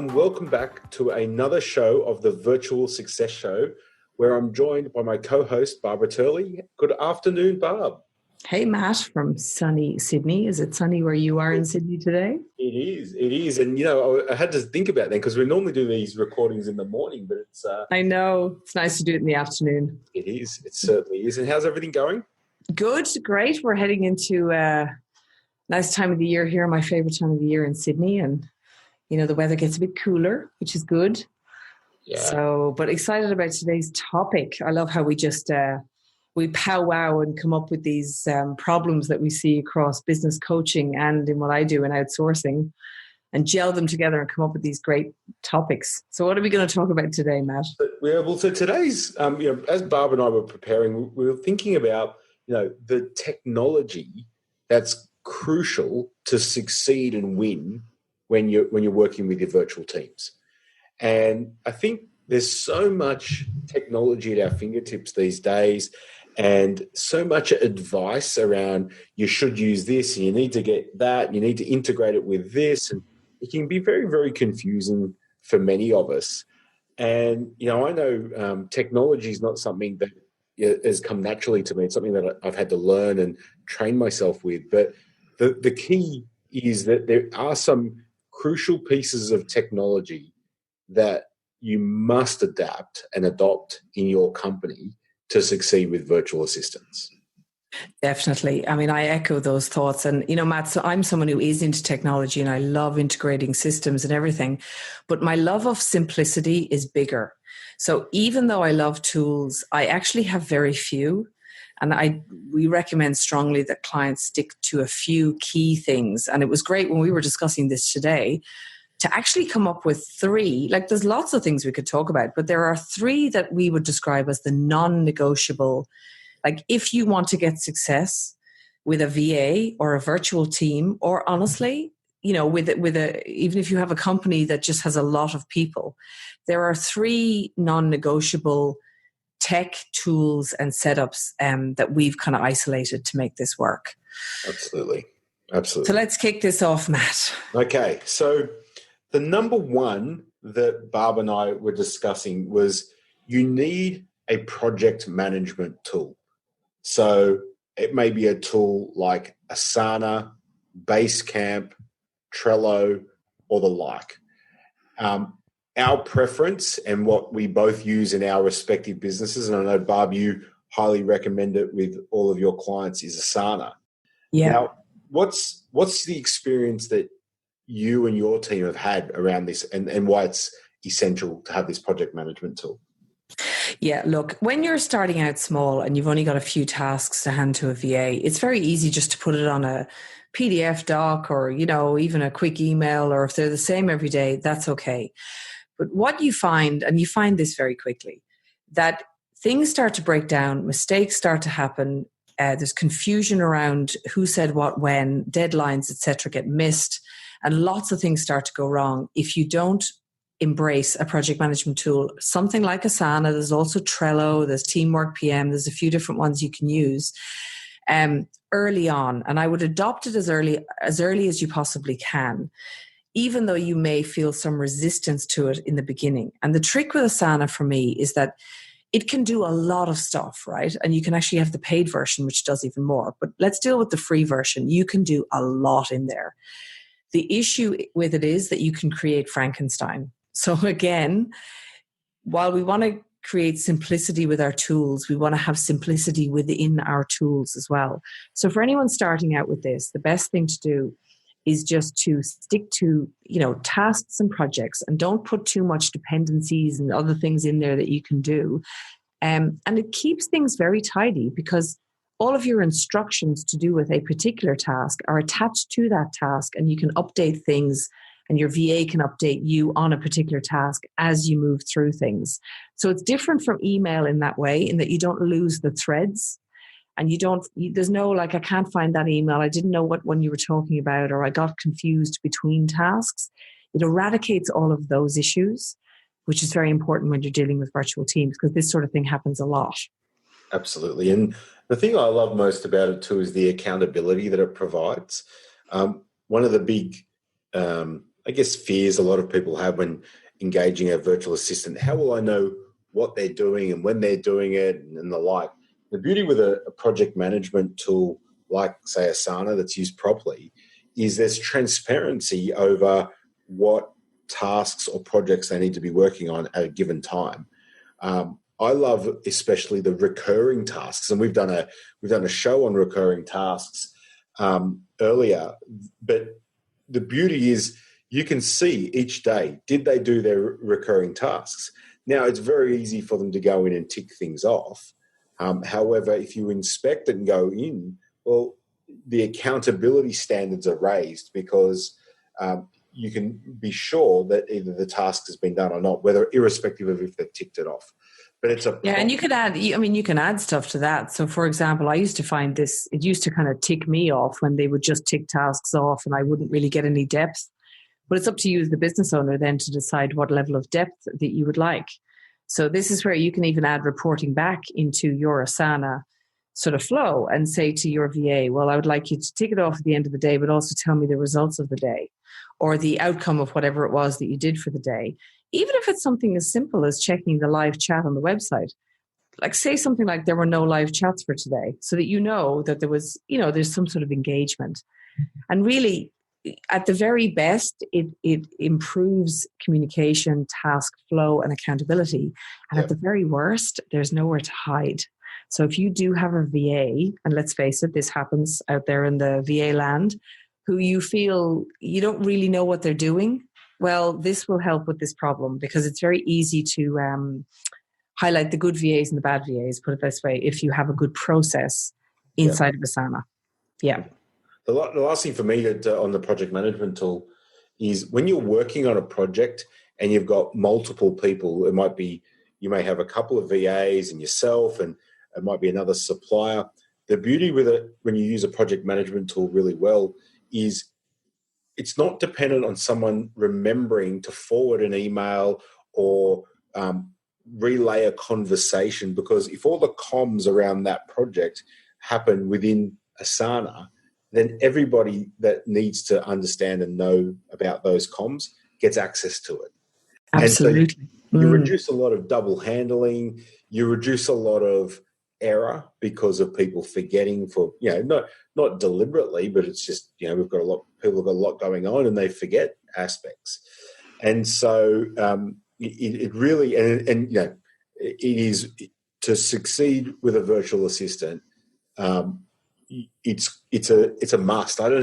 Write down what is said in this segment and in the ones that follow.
everyone. Welcome back to another show of the Virtual Success Show, where I'm joined by my co-host, Barbara Turley. Good afternoon, Barb. Hey, Matt from sunny Sydney. Is it sunny where you are in Sydney today? It is. And, you know, I had to think about that because we normally do these recordings in the morning, but it's... I know. It's nice to do it in the afternoon. It is. It certainly is. And how's everything going? Good. Great. We're heading into a nice time of the year here, my favorite time of the year in Sydney. And, you know, the weather gets a bit cooler, which is good. Yeah. So, but excited about today's topic. I love how we just... we powwow and come up with these problems that we see across business coaching and in what I do in outsourcing and gel them together and come up with these great topics. So what are we going to talk about today, Matt? Well, so today's, as Barb and I were preparing, we were thinking about, the technology that's crucial to succeed and win when you're working with your virtual teams. And I think there's so much technology at our fingertips these days, and so much advice around you should use this, and you need to get that, and you need to integrate it with this. And it can be very, very confusing for many of us. And, I know technology is not something that has come naturally to me. It's something that I've had to learn and train myself with. But the key is that there are some crucial pieces of technology that you must adapt and adopt in your company to succeed with virtual assistants. Definitely. I mean, I echo those thoughts. And, Matt, so I'm someone who is into technology and I love integrating systems and everything, but my love of simplicity is bigger. So even though I love tools, I actually have very few. And we recommend strongly that clients stick to a few key things. And it was great when we were discussing this today to actually come up with three. Like, there's lots of things we could talk about, but there are three that we would describe as the non-negotiable. Like, if you want to get success with a VA or a virtual team, or honestly, even if you have a company that just has a lot of people, there are three non-negotiable tech tools and setups that we've kind of isolated to make this work. Absolutely. So let's kick this off, Matt. Okay. So the number one that Barb and I were discussing was you need a project management tool. So it may be a tool like Asana, Basecamp, Trello, or the like. Our preference and what we both use in our respective businesses, and I know, Barb, you highly recommend it with all of your clients, is Asana. Yeah. Now, what's the experience that you and your team have had around this, and why it's essential to have this project management tool? Yeah, look, when you're starting out small and you've only got a few tasks to hand to a VA, it's very easy just to put it on a PDF doc or, even a quick email, or if they're the same every day, that's okay. But what you find, and you find this very quickly, that things start to break down, mistakes start to happen, there's confusion around who said what when, deadlines, etc., get missed, and lots of things start to go wrong if you don't embrace a project management tool, something like Asana. There's also Trello, there's Teamwork PM, there's a few different ones you can use early on. And I would adopt it as early as you possibly can, even though you may feel some resistance to it in the beginning. And the trick with Asana for me is that it can do a lot of stuff, right? And you can actually have the paid version, which does even more. But let's deal with the free version. You can do a lot in there. The issue with it is that you can create Frankenstein. So again, while we want to create simplicity with our tools, we want to have simplicity within our tools as well. So for anyone starting out with this, the best thing to do is just to stick to, tasks and projects, and don't put too much dependencies and other things in there that you can do. And it keeps things very tidy because all of your instructions to do with a particular task are attached to that task, and you can update things, and your VA can update you on a particular task as you move through things. So it's different from email in that way, in that you don't lose the threads, and there's no like, I can't find that email, I didn't know what one you were talking about, or I got confused between tasks. It eradicates all of those issues, which is very important when you're dealing with virtual teams, because this sort of thing happens a lot. Absolutely. And the thing I love most about it too is the accountability that it provides. One of the big I guess, fears a lot of people have when engaging a virtual assistant. How will I know what they're doing and when they're doing it and the like? The beauty with a project management tool like, say, Asana that's used properly is there's transparency over what tasks or projects they need to be working on at a given time. I love especially the recurring tasks, and we've done a show on recurring tasks earlier. But the beauty is you can see each day, did they do their recurring tasks? Now, it's very easy for them to go in and tick things off. However, if you inspect it and go in, well, the accountability standards are raised because you can be sure that either the task has been done or not, whether irrespective of if they've ticked it off. But it's a and you could add. I mean, you can add stuff to that. So, for example, I used to find this. It used to kind of tick me off when they would just tick tasks off, and I wouldn't really get any depth. But it's up to you as the business owner then to decide what level of depth that you would like. So this is where you can even add reporting back into your Asana sort of flow and say to your VA, well, I would like you to tick it off at the end of the day, but also tell me the results of the day or the outcome of whatever it was that you did for the day. Even if it's something as simple as checking the live chat on the website, like say something like there were no live chats for today, so that you know that there was, there's some sort of engagement. And really, at the very best, it improves communication, task flow, and accountability. And at the very worst, there's nowhere to hide. So if you do have a VA, and let's face it, this happens out there in the VA land, who you feel you don't really know what they're doing, well, this will help with this problem because it's very easy to highlight the good VAs and the bad VAs, put it this way, if you have a good process inside of Asana. Yeah. The last thing for me on the project management tool is when you're working on a project and you've got multiple people, you may have a couple of VAs and yourself, and it might be another supplier. The beauty with it when you use a project management tool really well is it's not dependent on someone remembering to forward an email or relay a conversation, because if all the comms around that project happen within Asana, then everybody that needs to understand and know about those comms gets access to it. Absolutely. And so you reduce a lot of double handling, you reduce a lot of error because of people forgetting not deliberately, but it's just, people have got a lot going on and they forget aspects. And so it really, it is to succeed with a virtual assistant. It's a must. I don't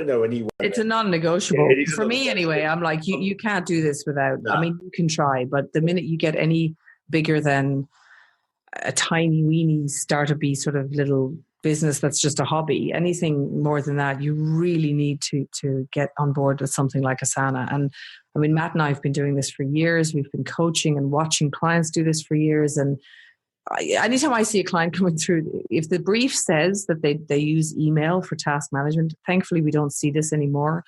know anyone. It's a non-negotiable for me anyway. I'm like, you can't do this without. No. I mean, you can try, but the minute you get any bigger than a tiny weeny startup-y sort of little business that's just a hobby, anything more than that, you really need to get on board with something like Asana. And I mean, Matt and I have been doing this for years. We've been coaching and watching clients do this for years. And anytime I see a client coming through, if the brief says that they use email for task management, thankfully we don't see this anymore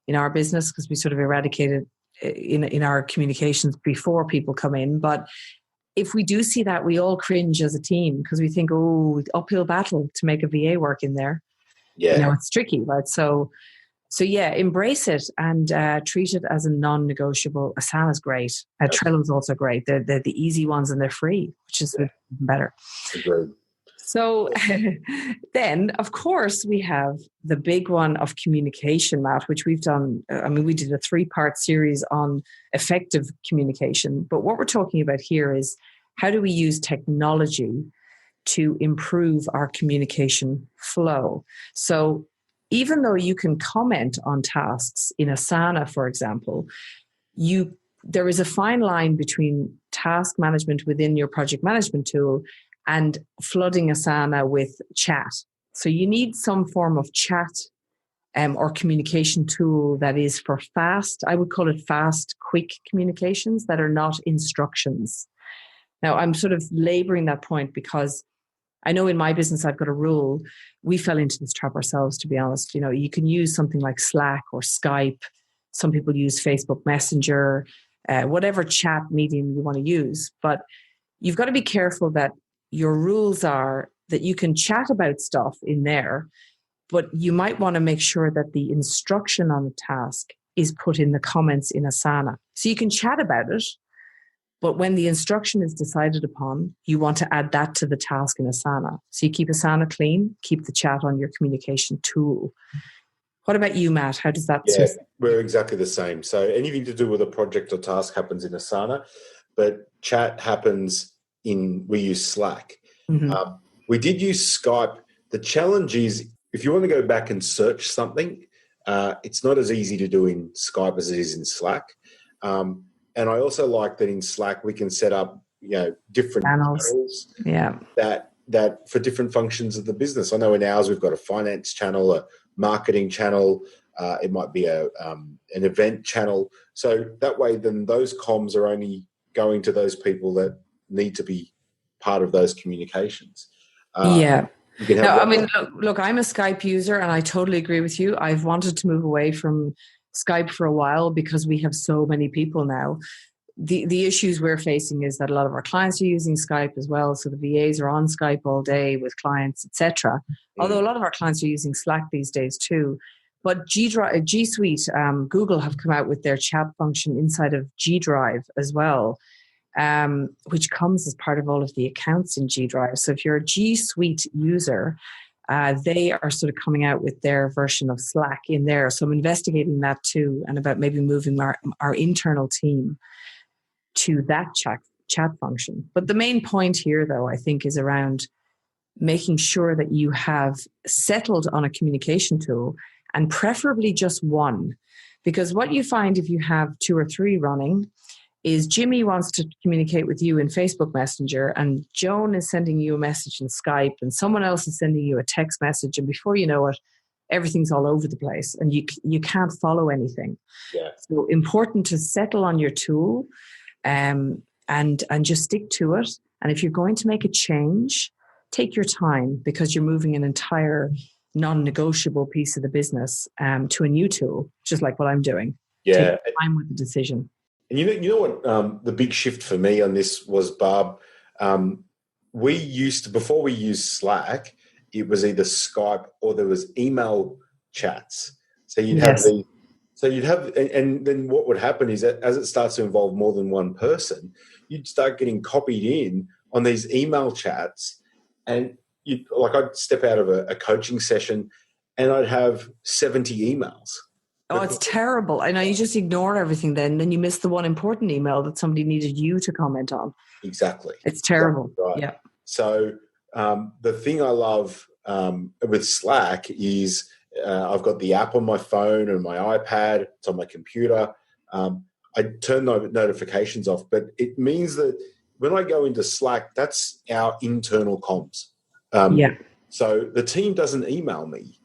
in our business because we sort of eradicated in our communications before people come in. But if we do see that, we all cringe as a team because we think, uphill battle to make a VA work in there. Yeah, it's tricky, right? So yeah, embrace it and treat it as a non-negotiable. Asana is great. Trello is also great. They're the easy ones and they're free, which is even better. Agreed. So then, of course, we have the big one of communication, Matt, which we've done. We did a 3-part series on effective communication. But what we're talking about here is how do we use technology to improve our communication flow? So even though you can comment on tasks in Asana, for example, there is a fine line between task management within your project management tool and flooding Asana with chat. So you need some form of chat or communication tool that is for fast, I would call it fast, quick communications that are not instructions. Now, I'm sort of laboring that point because I know in my business, I've got a rule. We fell into this trap ourselves, to be honest. You can use something like Slack or Skype. Some people use Facebook Messenger, whatever chat medium you want to use. But you've got to be careful that your rules are that you can chat about stuff in there, but you might want to make sure that the instruction on the task is put in the comments in Asana. So you can chat about it, but when the instruction is decided upon, you want to add that to the task in Asana. So you keep Asana clean, keep the chat on your communication tool. What about you, Matt? How does that Yeah, we're exactly the same. So anything to do with a project or task happens in Asana, but chat happens we use Slack. Mm-hmm. We did use Skype. The challenge is if you want to go back and search something, it's not as easy to do in Skype as it is in Slack. And I also like that in Slack we can set up, different channels that for different functions of the business. I know in ours we've got a finance channel, a marketing channel. It might be an event channel. So that way, then those comms are only going to those people that need to be part of those communications. Yeah. No, I mean, look, I'm a Skype user and I totally agree with you. I've wanted to move away from Skype for a while because we have so many people now. The issues we're facing is that a lot of our clients are using Skype as well. So the VAs are on Skype all day with clients, etc. Although a lot of our clients are using Slack these days too. But G Suite, Google have come out with their chat function inside of G Drive as well, which comes as part of all of the accounts in G Drive. So if you're a G Suite user, they are sort of coming out with their version of Slack in there. So I'm investigating that too, and about maybe moving our internal team to that chat function. But the main point here, though, I think is around making sure that you have settled on a communication tool, and preferably just one. Because what you find if you have 2 or 3 running is Jimmy wants to communicate with you in Facebook Messenger, and Joan is sending you a message in Skype, and someone else is sending you a text message, and before you know it, everything's all over the place and you can't follow anything. Yeah. So important to settle on your tool and just stick to it. And if you're going to make a change, take your time, because you're moving an entire non-negotiable piece of the business to a new tool, just like what I'm doing. Yeah. Take time with the decision. And you know what the big shift for me on this was, Barb? We used to, before we used Slack, it was either Skype or there was email chats. So you'd have these. So you'd have, and then what would happen is that as it starts to involve more than one person, you'd start getting copied in on these email chats, and I'd step out of a coaching session, and I'd have 70 emails. Oh, it's terrible. I know, you just ignore everything then you miss the one important email that somebody needed you to comment on. Exactly. It's terrible. Exactly right. Yeah. So the thing I love with Slack is I've got the app on my phone and my iPad. It's on my computer. I turn notifications off, but it means that when I go into Slack, that's our internal comms. So the team doesn't email me.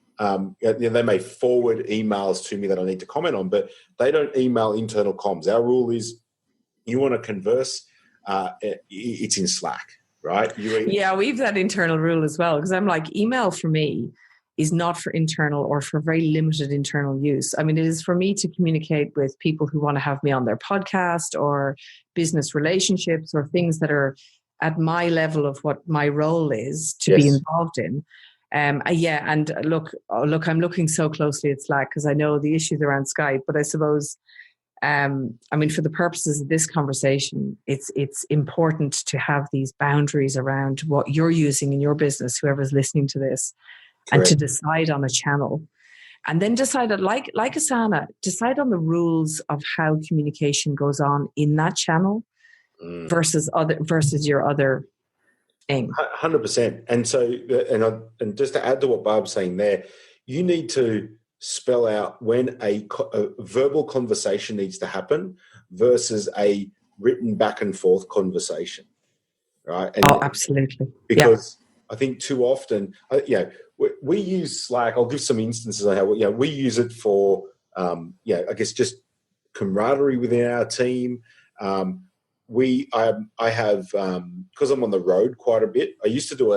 They may forward emails to me that I need to comment on, but they don't email internal comms. Our rule is you want to converse, it's in Slack, right? Yeah, we have that internal rule as well, because I'm like, email for me is not for internal or for very limited internal use. I mean, it is for me to communicate with people who want to have me on their podcast or business relationships or things that are at my level of what my role is to be involved in. And look, I'm looking so closely at Slack because I know the issues around Skype, but I suppose, for the purposes of this conversation, it's important to have these boundaries around what you're using in your business, whoever's listening to this. Correct. And to decide on a channel, and then decide, like Asana, decide on the rules of how communication goes on in that channel versus your other thing. 100%. And so, and just to add to what Barb's saying there, you need to spell out when a verbal conversation needs to happen versus a written back and forth conversation, right? And absolutely. Because I think too often, we use Slack. I'll give some instances on how we use it for, I guess just camaraderie within our team. I have because I'm on the road quite a bit. I used to do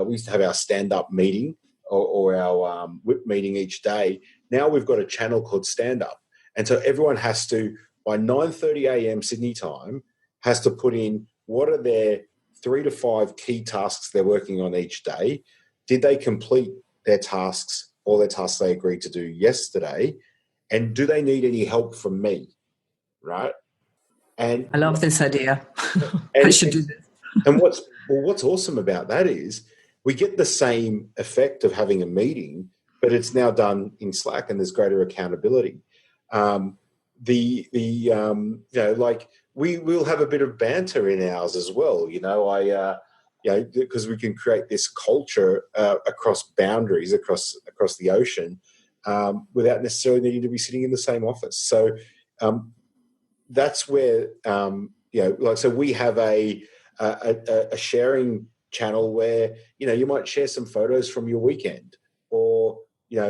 we used to have our stand-up meeting or our whip meeting each day. Now we've got a channel called Stand Up, and so everyone has to, by 9:30 a.m. Sydney time, has to put in what are their 3 to 5 key tasks they're working on each day. Did they complete their tasks, all their tasks they agreed to do yesterday? And do they need any help from me? Right. And I love this idea. I and, should do this. and what's awesome about that is we get the same effect of having a meeting, but it's now done in Slack and there's greater accountability. Like we will have a bit of banter in ours as well. Because we can create this culture across boundaries, across the ocean, without necessarily needing to be sitting in the same office. So that's where so we have a sharing channel where you might share some photos from your weekend, or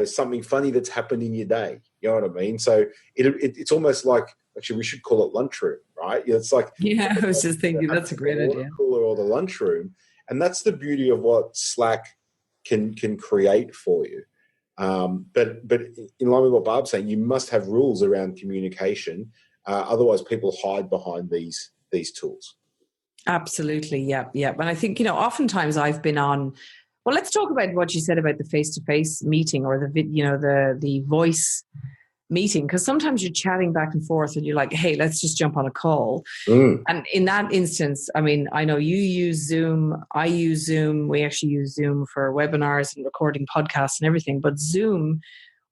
something funny that's happened in your day. You know what I mean? So it's almost like, actually we should call it lunchroom, right? It's like, yeah, I was just thinking that's a great idea. Cooler or the lunchroom, and that's the beauty of what Slack can create for you. But in line with what Barb's saying, you must have rules around communication. Otherwise, people hide behind these tools. Absolutely, yeah. And I think oftentimes I've been on. Well, let's talk about what you said about the face-to-face meeting or the voice meeting, because sometimes you're chatting back and forth and you're like, hey, let's just jump on a call. And in that instance, I mean, I know you use Zoom, I use Zoom, we actually use Zoom for webinars and recording podcasts and everything, but Zoom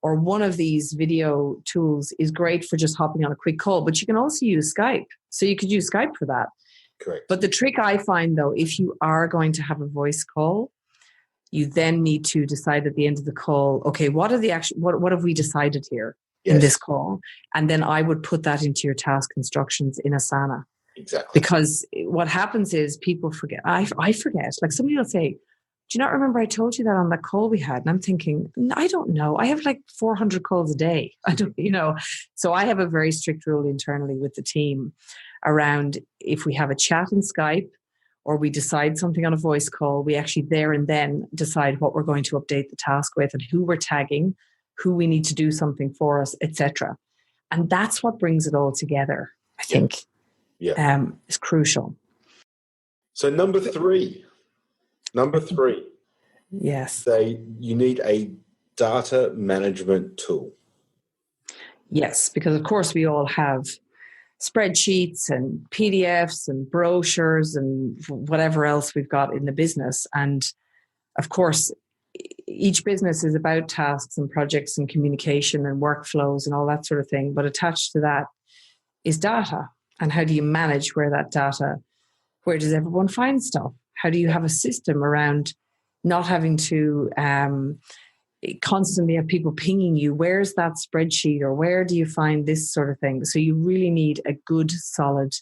or one of these video tools is great for just hopping on a quick call, but you can also use Skype. So you could use Skype for that. Correct. But the trick I find, though, if you are going to have a voice call, you then need to decide at the end of the call, okay, what have we decided here in this call? And then I would put that into your task instructions in Asana. Exactly. Because what happens is people forget. I forget. Like somebody will say, do you not remember I told you that on that call we had? And I'm thinking, I don't know. I have like 400 calls a day. I don't, So I have a very strict rule internally with the team around if we have a chat in Skype or we decide something on a voice call, we actually there and then decide what we're going to update the task with and who we're tagging, who we need to do something for us, etc. And that's what brings it all together, I think. Yeah. Is crucial. So number three. Yes. You need a data management tool. Yes, because of course we all have spreadsheets and PDFs and brochures and whatever else we've got in the business. And of course, each business is about tasks and projects and communication and workflows and all that sort of thing. But attached to that is data. And how do you manage where does everyone find stuff? How do you have a system around not having to constantly have people pinging you, where's that spreadsheet or where do you find this sort of thing? So you really need a good, solid,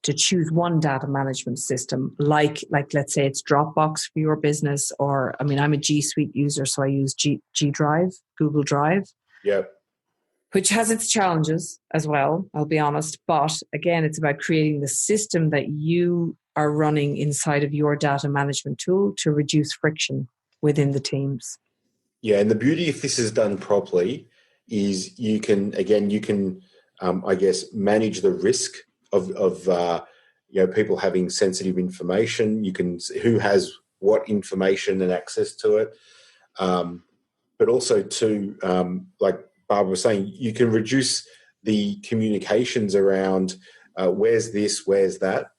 to choose one data management system, like let's say it's Dropbox for your business, or I'm a G Suite user, so I use G Drive, Google Drive. Yep. Which has its challenges as well, I'll be honest. But again, it's about creating the system that you are running inside of your data management tool to reduce friction within the teams. Yeah, and the beauty if this is done properly is you can manage the risk of people having sensitive information. You can who has what information and access to it, but also too, like Barbara was saying, you can reduce the communications around where's this, where's that.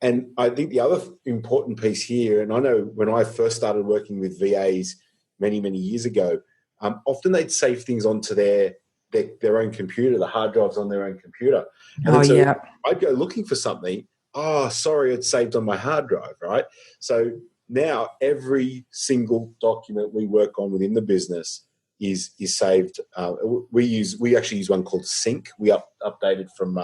And I think the other important piece here, and I know when I first started working with VAs many, many years ago, often they'd save things onto their own computer, the hard drives on their own computer. And I'd go looking for something. Oh, sorry, it's saved on my hard drive, right? So now every single document we work on within the business is saved. We actually use one called Sync. We updated from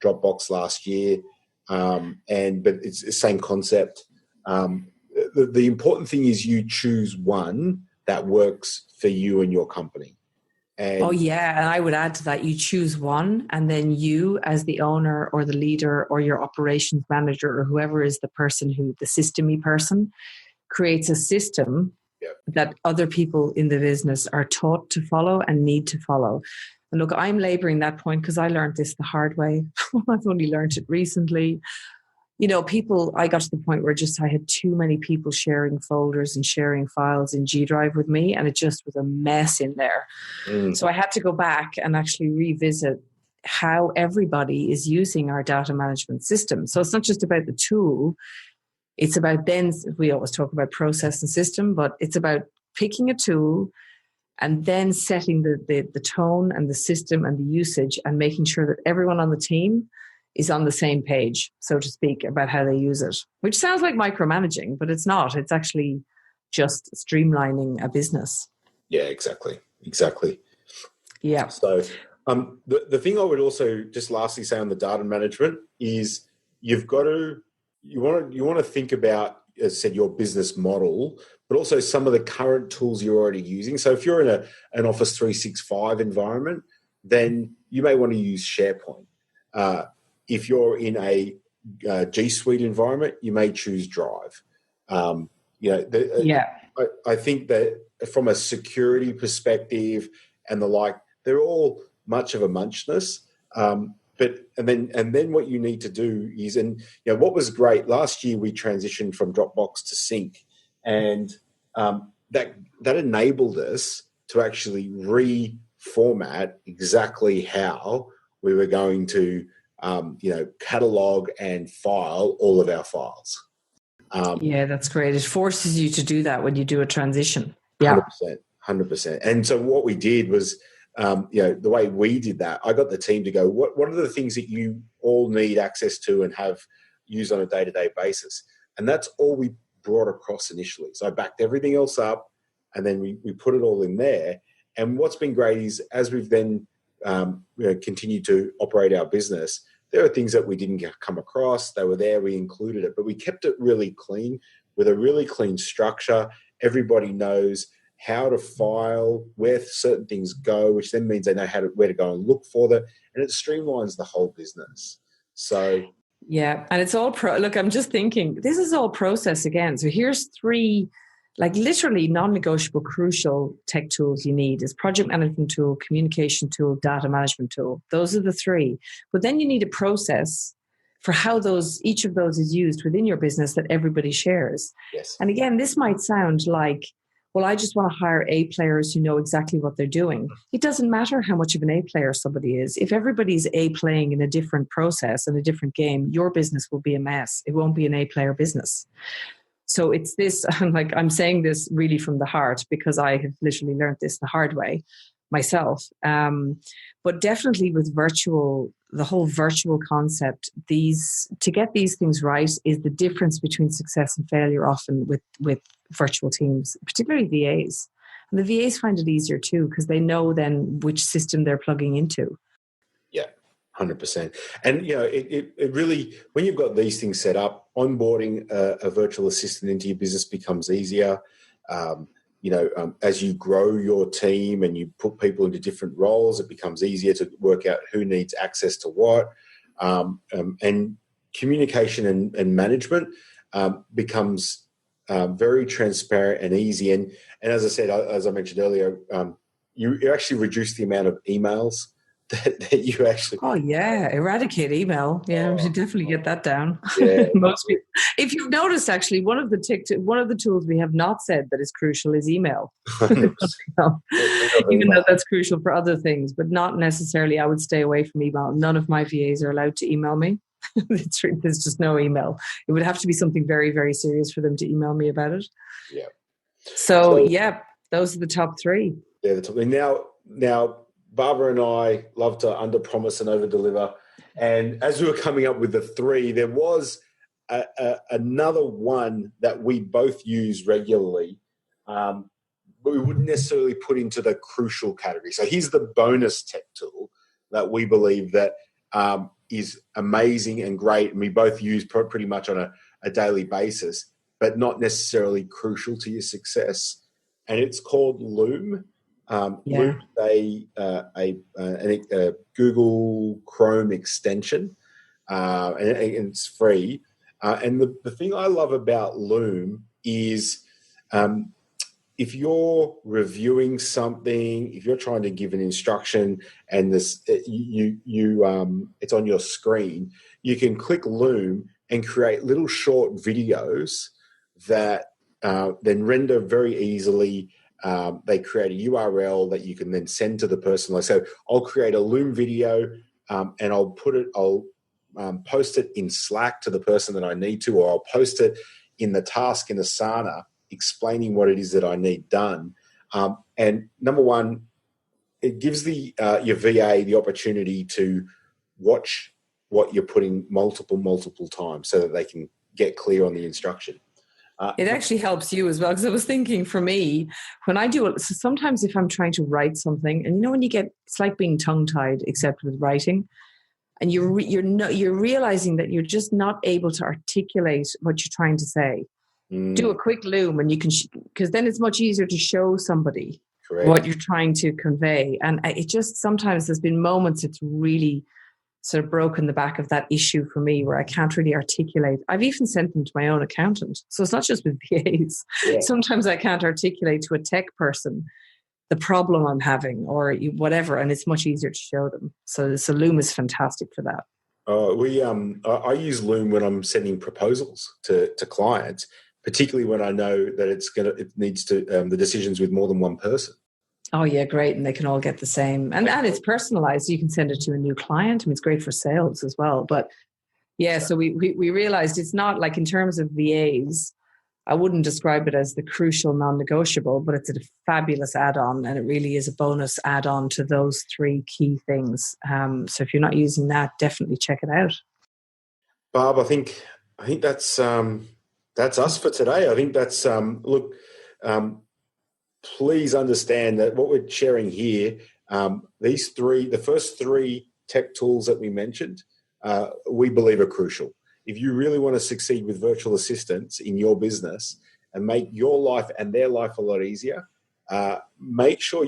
Dropbox last year, but it's the same concept. The important thing is you choose one that works for you and your company. And and I would add to that, you choose one, and then you as the owner or the leader or your operations manager or whoever is the person the systemy person creates a system that other people in the business are taught to follow and need to follow. And look, I'm laboring that point because I learned this the hard way. I've only learned it recently. I got to the point where I had too many people sharing folders and sharing files in G Drive with me, and it just was a mess in there. So I had to go back and actually revisit how everybody is using our data management system. So it's not just about the tool. It's about then, we always talk about process and system, but it's about picking a tool and then setting the tone and the system and the usage and making sure that everyone on the team is on the same page, so to speak, about how they use it, which sounds like micromanaging, but it's not. It's actually just streamlining a business. Yeah, exactly. Yeah. So the thing I would also just lastly say on the data management is you want to think about, as I said, your business model, but also some of the current tools you're already using. So if you're in an Office 365 environment, then you may want to use SharePoint. If you're in a G Suite environment, you may choose Drive. I think that from a security perspective and the like, they're all much of a muchness. But then what you need to do is, what was great last year, we transitioned from Dropbox to Sync, and that enabled us to actually reformat exactly how we were going to catalog and file all of our files. That's great. It forces you to do that when you do a transition. Yeah, 100%. And so what we did was, the way we did that, I got the team to go, what are the things that you all need access to and have used on a day-to-day basis? And that's all we brought across initially. So I backed everything else up, and then we put it all in there. And what's been great is, as we've then continued to operate our business, there are things that we didn't come across. They were there, we included it, but we kept it really clean with a really clean structure. Everybody knows how to file, where certain things go, which then means they know where to go and look for them, and it streamlines the whole business. So yeah, and it's all look, I'm just thinking, this is all process again. So here's 3 literally non-negotiable, crucial tech tools you need: is project management tool, communication tool, data management tool. Those are the 3. But then you need a process for how each of those is used within your business that everybody shares. Yes. And again, this might sound like, well, I just want to hire A players who know exactly what they're doing. It doesn't matter how much of an A player somebody is. If everybody's A playing in a different process and a different game, your business will be a mess. It won't be an A player business. So it's this, I'm saying this really from the heart, because I have literally learned this the hard way myself. But definitely with the whole virtual concept, to get these things right is the difference between success and failure often with virtual teams, particularly VAs. And the VAs find it easier too, because they know then which system they're plugging into. Yeah, 100%. And, it really, when you've got these things set up, onboarding a virtual assistant into your business becomes easier. As you grow your team and you put people into different roles, it becomes easier to work out who needs access to what. And communication and management becomes very transparent and easy. And as I said, as I mentioned earlier, you actually reduce the amount of emails that you actually... Oh, yeah. Eradicate email. Yeah, we should definitely get that down. Yeah. Most people. If you've noticed, actually, one of the tools we have not said that is crucial is email. Even though that's crucial for other things, but not necessarily. I would stay away from email. None of my VAs are allowed to email me. There's just no email. It would have to be something very, very serious for them to email me about it. Yeah. So yeah, those are the top 3. Yeah, the top 3. Now, Barbara and I love to under-promise and over-deliver. And as we were coming up with the 3, there was another one that we both use regularly, but we wouldn't necessarily put into the crucial category. So here's the bonus tech tool that we believe that is amazing and great, and we both use pretty much on a daily basis, but not necessarily crucial to your success. And it's called Loom. Loom is a Google Chrome extension, and it's free. And the thing I love about Loom is if you're reviewing something, if you're trying to give an instruction and it's on your screen, you can click Loom and create little short videos that then render very easily. They create a URL that you can then send to the person. Like, so I'll create a Loom video and I'll post it in Slack to the person that I need to, or I'll post it in the task in Asana explaining what it is that I need done. And number one, it gives your VA the opportunity to watch what you're putting multiple times so that they can get clear on the instruction. It actually helps you as well, because I was thinking for me, when I do it, so sometimes if I'm trying to write something, and when it's like being tongue-tied, except with writing, and you're realizing that you're just not able to articulate what you're trying to say. Do a quick Loom, and you can, because then it's much easier to show somebody what you're trying to convey. And it just, sometimes there's been moments it's really sort of broken the back of that issue for me, where I can't really articulate. I've even sent them to my own accountant. So it's not just with VAs. Yeah. Sometimes I can't articulate to a tech person the problem I'm having or whatever, and it's much easier to show them. So Loom is fantastic for that. I use Loom when I'm sending proposals to clients, particularly when I know that it needs to the decisions with more than one person. Oh, yeah, great. And they can all get the same. And it's personalized. So you can send it to a new client. I mean, it's great for sales as well. But yeah, so we realized it's not like, in terms of VAs, I wouldn't describe it as the crucial non-negotiable, but it's a fabulous add-on. And it really is a bonus add-on to those three key things. So if you're not using that, definitely check it out. Barb, I think that's us for today. I think that's, please understand that what we're sharing here, the first three tech tools that we mentioned, we believe are crucial. If you really want to succeed with virtual assistants in your business and make your life and their life a lot easier, make sure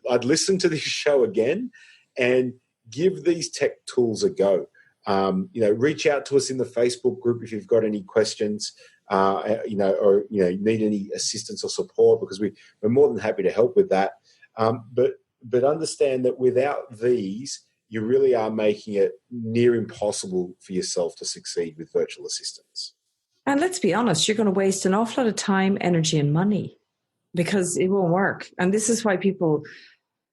I'd listen to this show again and give these tech tools a go. Reach out to us in the Facebook group if you've got any questions. Need any assistance or support, because we're more than happy to help with that. But understand that without these, you really are making it near impossible for yourself to succeed with virtual assistants. And let's be honest, you're going to waste an awful lot of time, energy, and money, because it won't work. And this is why people,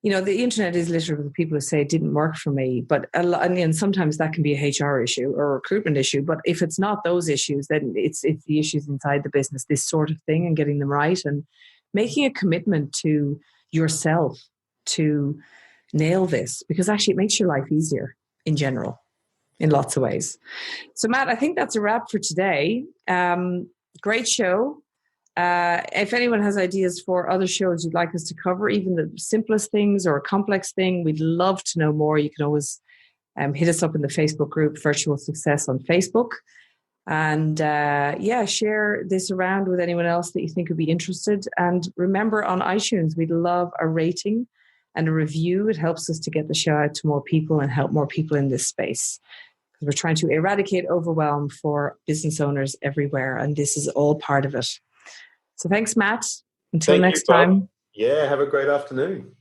the internet is littered with people who say it didn't work for me. But and sometimes that can be a HR issue or a recruitment issue. But if it's not those issues, then it's the issues inside the business, this sort of thing, and getting them right and making a commitment to yourself to nail this, because actually it makes your life easier in general, in lots of ways. So Matt, I think that's a wrap for today. Great show. If anyone has ideas for other shows you'd like us to cover, even the simplest things or a complex thing, we'd love to know more. You can always hit us up in the Facebook group, Virtual Success on Facebook. And share this around with anyone else that you think would be interested. And remember, on iTunes, we'd love a rating and a review. It helps us to get the show out to more people and help more people in this space. Because we're trying to eradicate overwhelm for business owners everywhere. And this is all part of it. So thanks, Matt. Until next time. Yeah, have a great afternoon.